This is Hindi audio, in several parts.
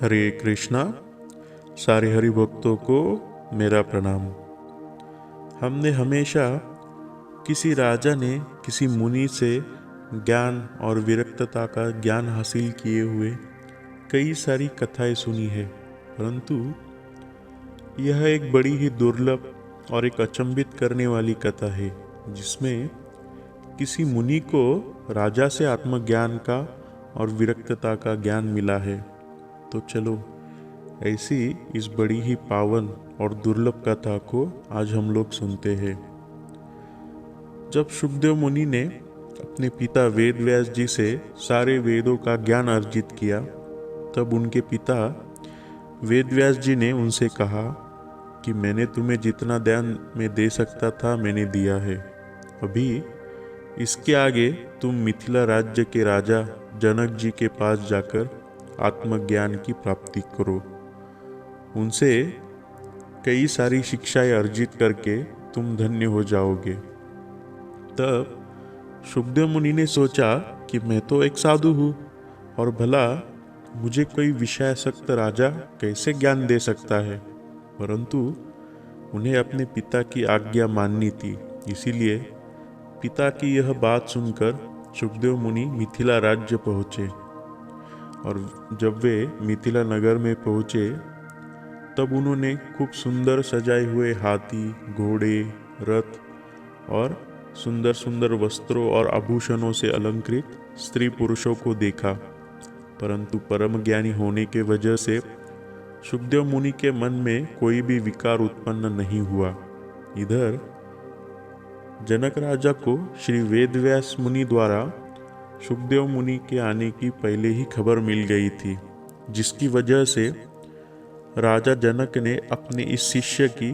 हरे कृष्णा। सारे हरि भक्तों को मेरा प्रणाम। हमने हमेशा किसी राजा ने किसी मुनि से ज्ञान और विरक्तता का ज्ञान हासिल किए हुए कई सारी कथाएं सुनी है, परंतु यह एक बड़ी ही दुर्लभ और एक अचंभित करने वाली कथा है जिसमें किसी मुनि को राजा से आत्मज्ञान का और विरक्तता का ज्ञान मिला है। तो चलो ऐसी इस बड़ी ही पावन और दुर्लभ कथा को आज हम लोग सुनते हैं। जब शुकदेव मुनि ने अपने पिता वेद व्यास जी से सारे वेदों का ज्ञान अर्जित किया, तब उनके पिता वेद व्यास जी ने उनसे कहा कि मैंने तुम्हें जितना ज्ञान मैं दे सकता था मैंने दिया है। अभी इसके आगे तुम मिथिला राज्य के राजा जनक जी के पास जाकर आत्मज्ञान की प्राप्ति करो। उनसे कई सारी शिक्षाएं अर्जित करके तुम धन्य हो जाओगे। तब शुकदेव मुनि ने सोचा कि मैं तो एक साधु हूँ और भला मुझे कोई विषयासक्त राजा कैसे ज्ञान दे सकता है, परंतु उन्हें अपने पिता की आज्ञा माननी थी। इसीलिए पिता की यह बात सुनकर शुकदेव मुनि मिथिला राज्य पहुँचे और जब वे मिथिला नगर में पहुँचे तब उन्होंने खूब सुंदर सजाए हुए हाथी, घोड़े, रथ और सुंदर सुंदर वस्त्रों और आभूषणों से अलंकृत स्त्री पुरुषों को देखा, परंतु परम ज्ञानी होने के वजह से शुकदेव मुनि के मन में कोई भी विकार उत्पन्न नहीं हुआ। इधर जनक राजा को श्री वेदव्यास मुनि द्वारा शुकदेव मुनि के आने की पहले ही खबर मिल गई थी, जिसकी वजह से राजा जनक ने अपने इस शिष्य की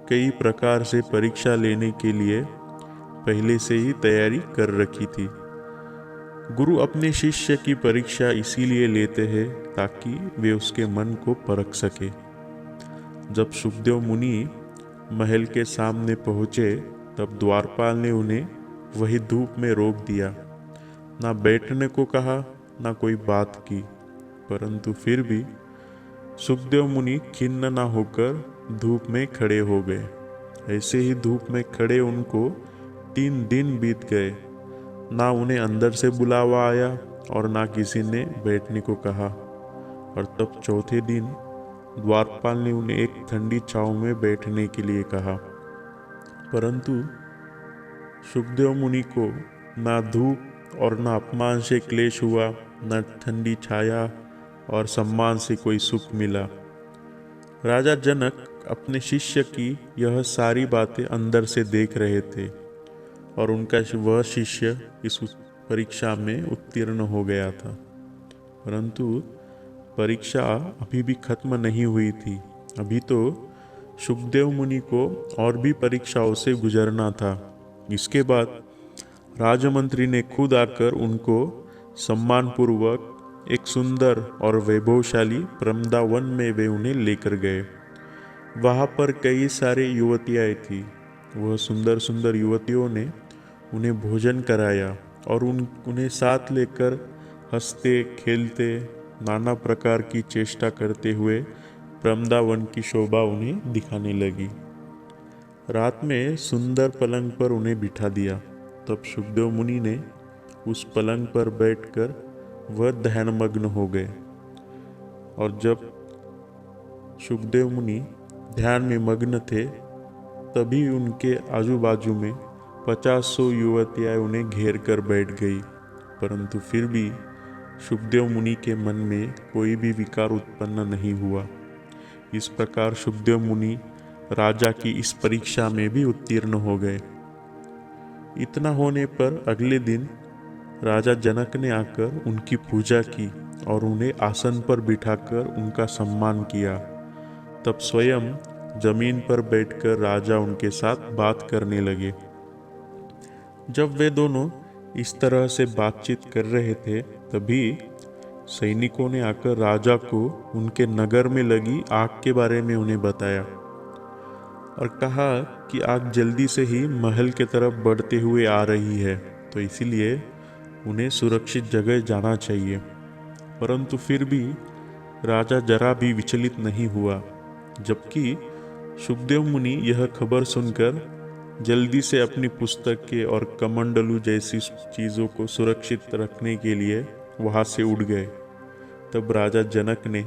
कई प्रकार से परीक्षा लेने के लिए पहले से ही तैयारी कर रखी थी। गुरु अपने शिष्य की परीक्षा इसीलिए लेते हैं ताकि वे उसके मन को परख सके। जब शुकदेव मुनि महल के सामने पहुंचे तब द्वारपाल ने उन्हें वही धूप में रोक दिया। ना बैठने को कहा, ना कोई बात की, परंतु फिर भी शुकदेव मुनि खिन्न न होकर धूप में खड़े हो गए। ऐसे ही धूप में खड़े उनको 3 दिन बीत गए। ना उन्हें अंदर से बुलावा आया और ना किसी ने बैठने को कहा। और तब चौथे दिन द्वारपाल ने उन्हें एक ठंडी छांव में बैठने के लिए कहा, परंतु शुकदेव मुनि को ना धूप और ना अपमान से क्लेश हुआ, न ठंडी छाया और सम्मान से कोई सुख मिला। राजा जनक अपने शिष्य की यह सारी बातें अंदर से देख रहे थे और उनका वह शिष्य इस परीक्षा में उत्तीर्ण हो गया था, परंतु परीक्षा अभी भी खत्म नहीं हुई थी। अभी तो शुकदेव मुनि को और भी परीक्षाओं से गुजरना था। इसके बाद राजमंत्री ने खुद आकर उनको सम्मानपूर्वक एक सुंदर और वैभवशाली प्रमदावन में वे उन्हें लेकर गए। वहाँ पर कई सारे युवतियाँ थीं। वह सुंदर सुंदर युवतियों ने उन्हें भोजन कराया और उन्हें साथ लेकर हंसते खेलते नाना प्रकार की चेष्टा करते हुए प्रमदावन की शोभा उन्हें दिखाने लगी। रात में सुंदर पलंग पर उन्हें बिठा दिया। तब शुकदेव मुनि ने उस पलंग पर बैठकर वह ध्यानमग्न हो गए और जब शुकदेव मुनि ध्यान में मग्न थे तभी उनके आजू बाजू में 50 युवतियाँ उन्हें घेर कर बैठ गई, परंतु फिर भी शुकदेव मुनि के मन में कोई भी विकार उत्पन्न नहीं हुआ। इस प्रकार शुकदेव मुनि राजा की इस परीक्षा में भी उत्तीर्ण हो गए। इतना होने पर अगले दिन राजा जनक ने आकर उनकी पूजा की और उन्हें आसन पर बिठाकर उनका सम्मान किया। तब स्वयं जमीन पर बैठकर राजा उनके साथ बात करने लगे। जब वे दोनों इस तरह से बातचीत कर रहे थे तभी सैनिकों ने आकर राजा को उनके नगर में लगी आग के बारे में उन्हें बताया और कहा कि आग जल्दी से ही महल के तरफ बढ़ते हुए आ रही है, तो इसीलिए उन्हें सुरक्षित जगह जाना चाहिए। परंतु फिर भी राजा जरा भी विचलित नहीं हुआ, जबकि सुखदेव मुनि यह खबर सुनकर जल्दी से अपनी पुस्तकें और कमंडलू जैसी चीज़ों को सुरक्षित रखने के लिए वहाँ से उड़ गए। तब राजा जनक ने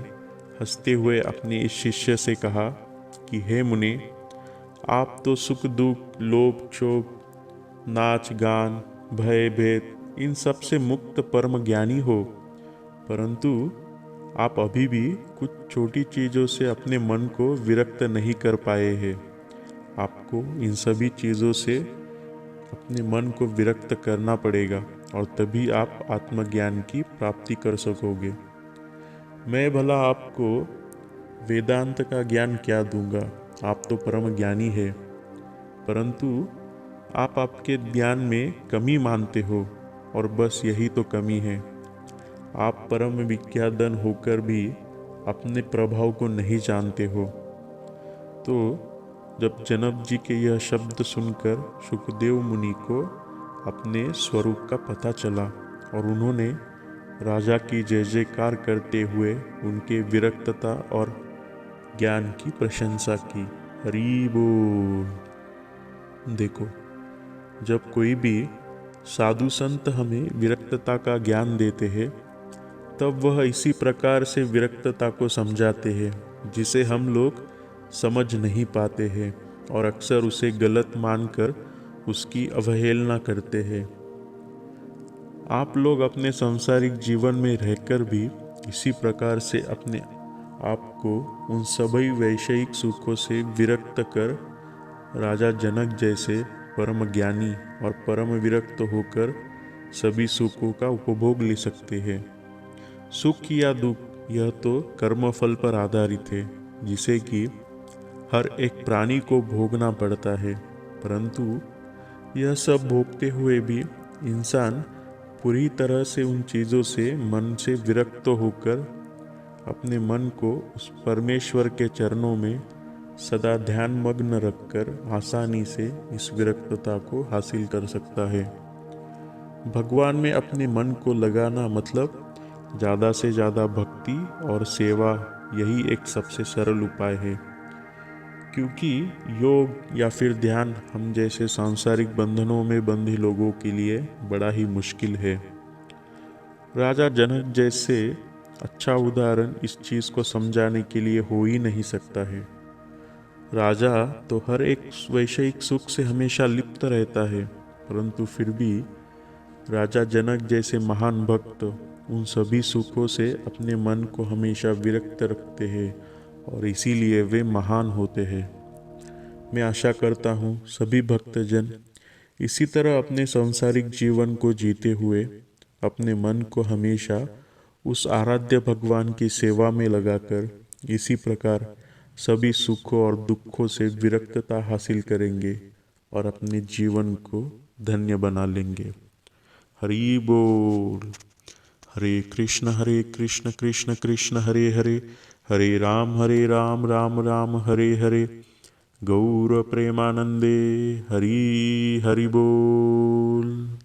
हंसते हुए अपने इस शिष्य से कहा कि हे मुनि, आप तो सुख दुख, लोभ क्षोभ, नाच गान, भय भेद इन सब से मुक्त परम ज्ञानी हो, परंतु आप अभी भी कुछ छोटी चीज़ों से अपने मन को विरक्त नहीं कर पाए हैं। आपको इन सभी चीज़ों से अपने मन को विरक्त करना पड़ेगा और तभी आप आत्मज्ञान की प्राप्ति कर सकोगे। मैं भला आपको वेदांत का ज्ञान क्या दूंगा, आप तो परम ज्ञानी है, परंतु आप आपके ज्ञान में कमी मानते हो और बस यही तो कमी है। आप परम विज्ञाधन होकर भी अपने प्रभाव को नहीं जानते हो। तो जब जनक जी के यह शब्द सुनकर सुखदेव मुनि को अपने स्वरूप का पता चला और उन्होंने राजा की जय जयकार करते हुए उनके विरक्तता और ज्ञान की प्रशंसा की। हरि बोल। देखो, जब कोई भी साधु संत हमें विरक्तता का ज्ञान देते हैं, तब वह इसी प्रकार से विरक्तता को समझाते हैं जिसे हम लोग समझ नहीं पाते हैं और अक्सर उसे गलत मानकर उसकी अवहेलना करते हैं। आप लोग अपने सांसारिक जीवन में रहकर भी इसी प्रकार से अपने आप को उन सभी वैषयिक सुखों से विरक्त कर राजा जनक जैसे परम ज्ञानी और परम विरक्त होकर सभी सुखों का उपभोग ले सकते हैं। सुख या दुख यह तो कर्मफल पर आधारित है, जिसे कि हर एक प्राणी को भोगना पड़ता है, परंतु यह सब भोगते हुए भी इंसान पूरी तरह से उन चीज़ों से मन से विरक्त होकर अपने मन को उस परमेश्वर के चरणों में सदा ध्यान मग्न रखकर आसानी से इस विरक्तता को हासिल कर सकता है। भगवान में अपने मन को लगाना मतलब ज़्यादा से ज़्यादा भक्ति और सेवा, यही एक सबसे सरल उपाय है, क्योंकि योग या फिर ध्यान हम जैसे सांसारिक बंधनों में बंधे लोगों के लिए बड़ा ही मुश्किल है। राजा जनक जैसे अच्छा उदाहरण इस चीज़ को समझाने के लिए हो ही नहीं सकता है। राजा तो हर एक वैषयिक सुख से हमेशा लिप्त रहता है, परंतु फिर भी राजा जनक जैसे महान भक्त उन सभी सुखों से अपने मन को हमेशा विरक्त रखते हैं और इसीलिए वे महान होते हैं। मैं आशा करता हूँ सभी भक्तजन इसी तरह अपने सांसारिक जीवन को जीते हुए अपने मन को हमेशा उस आराध्य भगवान की सेवा में लगाकर इसी प्रकार सभी सुखों और दुखों से विरक्तता हासिल करेंगे और अपने जीवन को धन्य बना लेंगे। हरि बोल। हरे कृष्ण कृष्ण कृष्ण हरे हरे, हरे राम राम राम हरे हरे। गौर प्रेमानंदे। हरि हरि बोल।